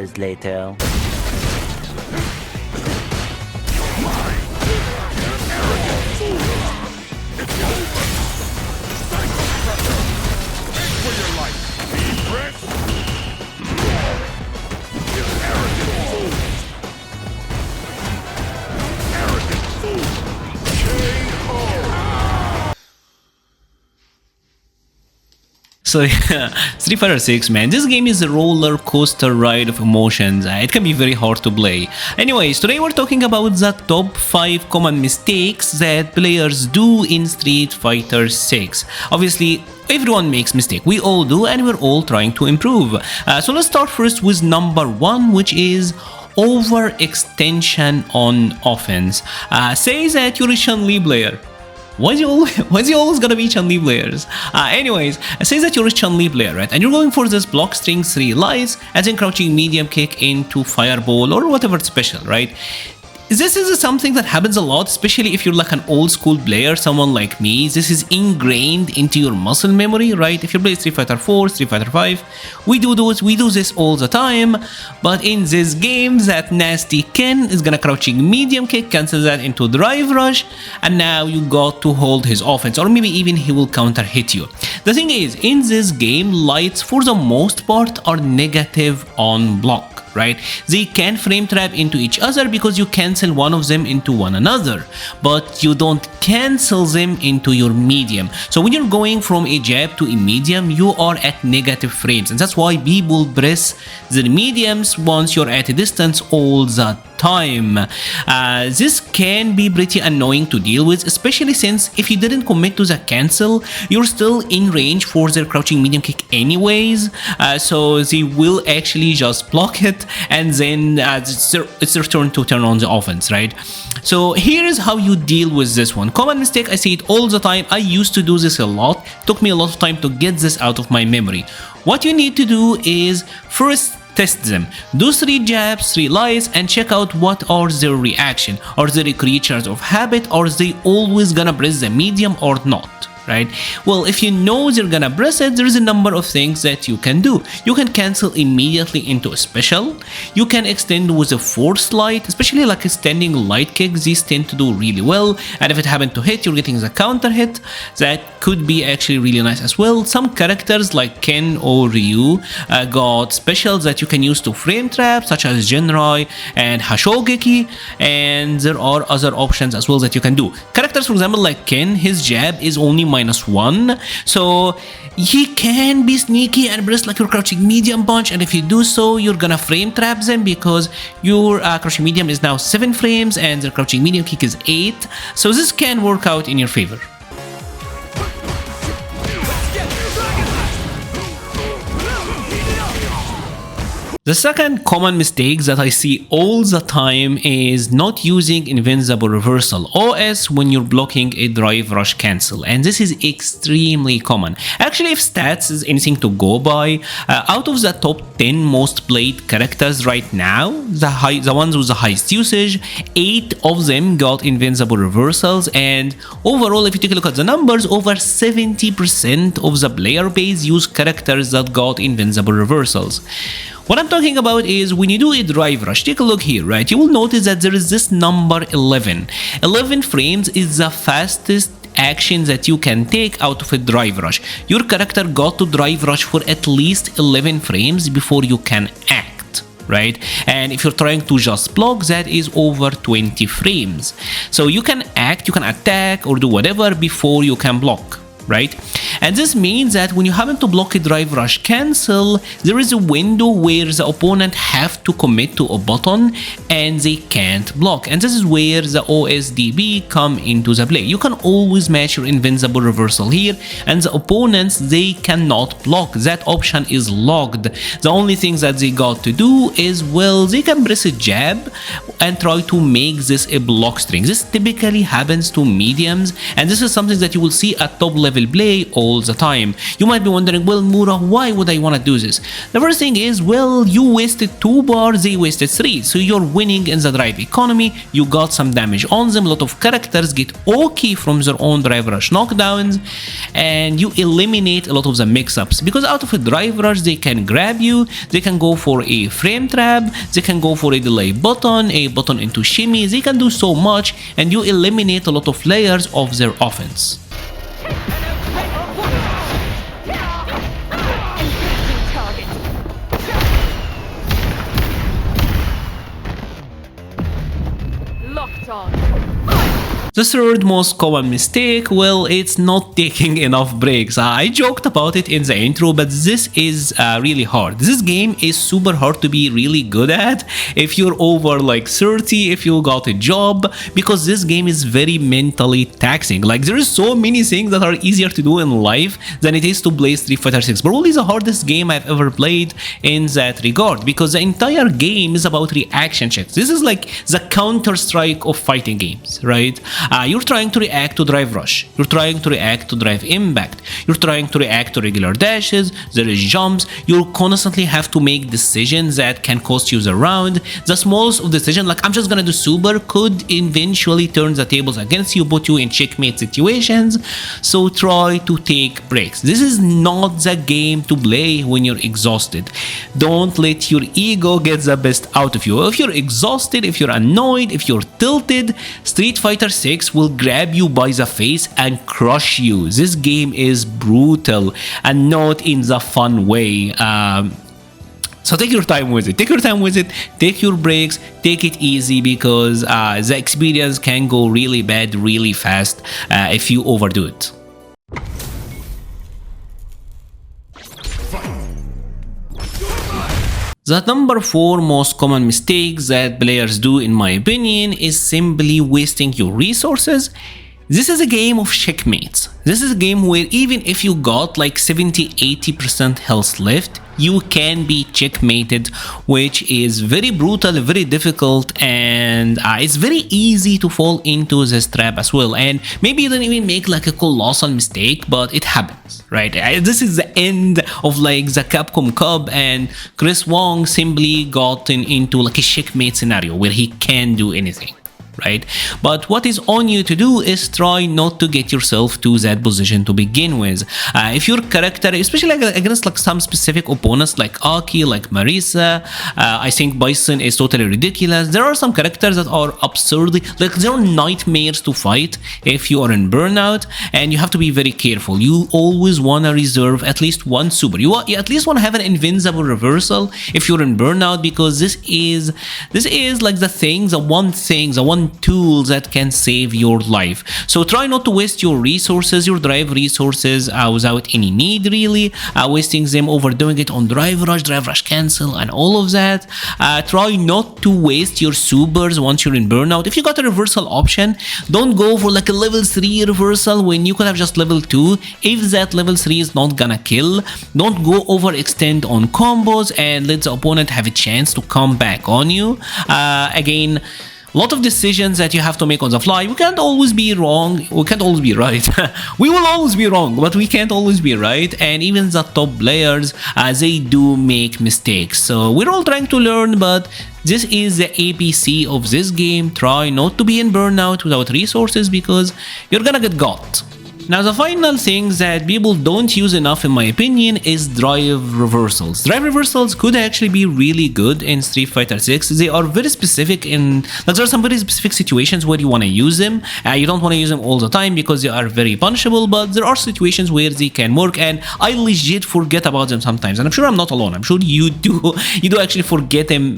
hours later. So yeah, Street Fighter 6, man, this game is a roller coaster ride of emotions. It can be very hard to play. Anyways, today we're talking about the top 5 common mistakes that players do in Street Fighter 6. Obviously, everyone makes mistakes. We all do, and we're all trying to improve. So let's start first with number 1, which is overextension on offense. Say that you're a Chun-Li player. Why is he always gonna be Chun-Li players? Anyways, say that you're a Chun-Li player, right? And you're going for this block string 3 lights and then crouching medium kick into fireball or whatever special, right? This is something that happens a lot, especially if you're like an old school player, someone like me. This is ingrained into your muscle memory, right? If you play Street Fighter 4, Street Fighter 5, we do this all the time. But in this game, that nasty Ken is gonna crouching medium kick, cancel that into drive rush, and now you got to hold his offense, or maybe even he will counter hit you. The thing is, in this game, lights for the most part are negative on block. Right? They can frame trap into each other because you cancel one of them into one another, but you don't cancel them into your medium. So when you're going from a jab to a medium, you are at negative frames, and that's why people press the mediums once you're at a distance all the time. This can be pretty annoying to deal with, especially since if you didn't commit to the cancel, you're still in range for their crouching medium kick anyways, so they will actually just block it, and then it's their turn to turn on the offense, right? So here is how you deal with this one. Common mistake, I see it all the time. I used to do this a lot. Took me a lot of time to get this out of my memory. What you need to do is first test them. Do 3 jabs, 3 lights, and check out what are their reaction. Are they creatures of habit? Are they always gonna press the medium or not? Right? Well, if you know they're gonna press it, there's a number of things that you can do. You can cancel immediately into a special. You can extend with a force light, especially like a standing light kick. These tend to do really well, and if it happened to hit, you're getting the counter hit. That could be actually really nice as well. Some characters like Ken or Ryu got specials that you can use to frame trap, such as Jinrai and Hashogeki, and there are other options as well that you can do. Characters, for example, like Ken, his jab is only -1, so he can be sneaky and press like your crouching medium punch, and if you do so, you're gonna frame trap them because your crouching medium is now 7 frames and their crouching medium kick is 8, so this can work out in your favor. The second common mistake that I see all the time is not using invincible reversal OS when you're blocking a drive rush cancel, and this is extremely common. Actually, if stats is anything to go by, out of the top 10 most played characters right now, the ones with the highest usage, 8 of them got invincible reversals, and overall, if you take a look at the numbers, over 70% of the player base use characters that got invincible reversals. What I'm talking about is when you do a drive rush, take a look here, right? You will notice that there is this number 11. 11 frames is the fastest action that you can take out of a drive rush. Your character got to drive rush for at least 11 frames before you can act, right? And if you're trying to just block, that is over 20 frames. So you can act, you can attack or do whatever before you can block, right? And this means that when you happen to block a drive rush cancel, there is a window where the opponent have to commit to a button and they can't block, and this is where the OSDB come into the play. You can always match your invincible reversal here, and the opponents, they cannot block. That option is locked. The only thing that they got to do is, well, they can press a jab and try to make this a block string. This typically happens to mediums, and this is something that you will see at top level play all all the time. You might be wondering, well, Mura, why would I want to do this? The first thing is, well, you wasted 2 bars, they wasted 3, so you're winning in the drive economy. You got some damage on them. A lot of characters get OK from their own drive rush knockdowns, and you eliminate a lot of the mix-ups, because out of a drive rush they can grab you, they can go for a frame trap, they can go for a delay button, a button into shimmy, they can do so much, and you eliminate a lot of layers of their offense. Locked on. The third most common mistake, well, it's not taking enough breaks. I joked about it in the intro, but this is really hard. This game is super hard to be really good at if you're over like 30, if you got a job, because this game is very mentally taxing. Like, there is so many things that are easier to do in life than it is to play Street Fighter 6. Probably the hardest game I've ever played in that regard, because the entire game is about reaction checks. This is like the Counter-Strike of fighting games, right? You're trying to react to drive rush, you're trying to react to drive impact, you're trying to react to regular dashes, there is jumps, you constantly have to make decisions that can cost you the round. The smallest of decisions, like I'm just gonna do super, could eventually turn the tables against you, put you in checkmate situations, so try to take breaks. This is not the game to play when you're exhausted. Don't let your ego get the best out of you. If you're exhausted, if you're annoyed, if you're tilted, Street Fighter 6 will grab you by the face and crush you. This game is brutal and not in the fun way. So take your time with it. Take your time with it. Take your breaks. Take it easy, because the experience can go really bad really fast if you overdo it. The number 4 most common mistake that players do, in my opinion, is simply wasting your resources. This is a game of checkmates. This is a game where even if you got like 70-80% health left, you can be checkmated, which is very brutal, very difficult, and it's very easy to fall into this trap as well. And maybe you don't even make like a colossal mistake, but it happens, right? This is the end of like the Capcom Cup, and Chris Wong simply gotten into like a checkmate scenario where he can't do anything, right? But what is on you to do is try not to get yourself to that position to begin with. If your character, especially like against like some specific opponents like Aki, like Marisa, I think Bison is totally ridiculous. There are some characters that are absurdly, like they're nightmares to fight if you are in burnout, and you have to be very careful. You always want to reserve at least one super. You at least want to have an invincible reversal if you're in burnout, because this is like the one tool that can save your life. So try not to waste your resources, your drive resources, without any need really. Wasting them, overdoing it on drive rush cancel, and all of that. Try not to waste your supers once you're in burnout. If you got a reversal option, don't go for like a level 3 reversal when you could have just level 2. If that level 3 is not gonna kill, don't go overextend on combos and let the opponent have a chance to come back on you. Again, a lot of decisions that you have to make on the fly. We can't always be wrong. We can't always be right. We will always be wrong, but we can't always be right. And even the top players, they do make mistakes. So we're all trying to learn, but this is the ABC of this game. Try not to be in burnout without resources, because you're gonna get got. Now, the final thing that people don't use enough, in my opinion, is drive reversals. Drive reversals could actually be really good in Street Fighter 6. They are very specific like there are some very specific situations where you want to use them. You don't want to use them all the time because they are very punishable, but there are situations where they can work, and I legit forget about them sometimes. And I'm sure I'm not alone. I'm sure you do actually forget them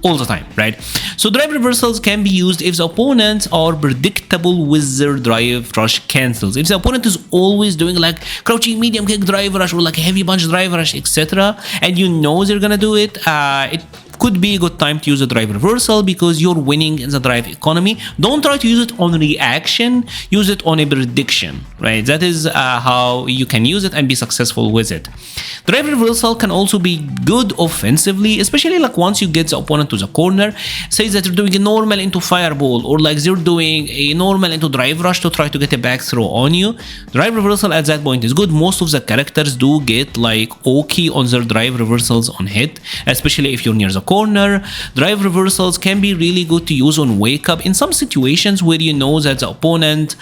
all the time, right? So drive reversals can be used if the opponents are predictable with their drive rush cancels. If the opponent is always doing like crouching medium kick drive rush or like a heavy punch drive rush, etc., and you know they're gonna do it, it could be a good time to use a drive reversal because you're winning in the drive economy. Don't try to use it on reaction, use it on a prediction, right? That is how you can use it and be successful with it. Drive reversal can also be good offensively, especially like once you get the opponent to the corner. Say that you're doing a normal into fireball, or like they're doing a normal into drive rush to try to get a back throw on you. Drive reversal at that point is good. Most of the characters do get like OK on their drive reversals on hit, especially if you're near the corner. Drive reversals can be really good to use on wake up in some situations where you know that the opponent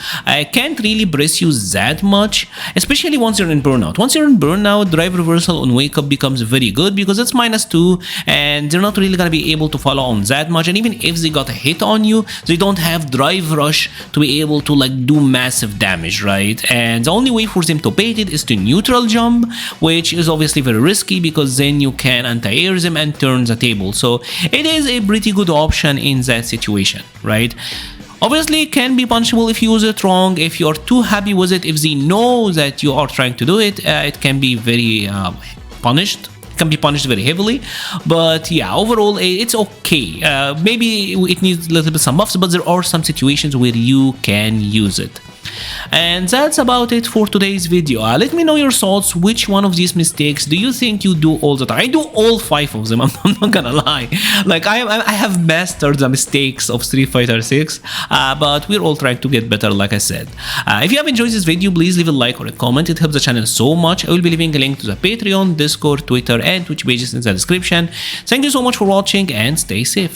can't really press you that much, especially once you're in burnout. Once you're in burnout, drive reversal on wake up becomes very good because it's -2 and they're not really gonna be able to follow on that much, and even if they got a hit on you, they don't have drive rush to be able to like do massive damage, right? And the only way for them to bait it is to neutral jump, which is obviously very risky because then you can anti-air them and turn the table. So it is a pretty good option in that situation, right? Obviously, it can be punishable if you use it wrong. If you're too happy with it, if they know that you are trying to do it, it can be very punished. It can be punished very heavily. But yeah, overall, it's okay. Maybe it needs a little bit some buffs, but there are some situations where you can use it. And that's about it for today's video. Let me know your thoughts. Which one of these mistakes do you think you do all the time? I do all 5 of them. I'm not gonna lie. Like I have mastered the mistakes of Street Fighter 6, but we're all trying to get better, like I said. If you have enjoyed this video, please leave a like or a comment. It helps the channel so much. I will be leaving a link to the Patreon, Discord, Twitter, and Twitch pages in the description. Thank you so much for watching and stay safe.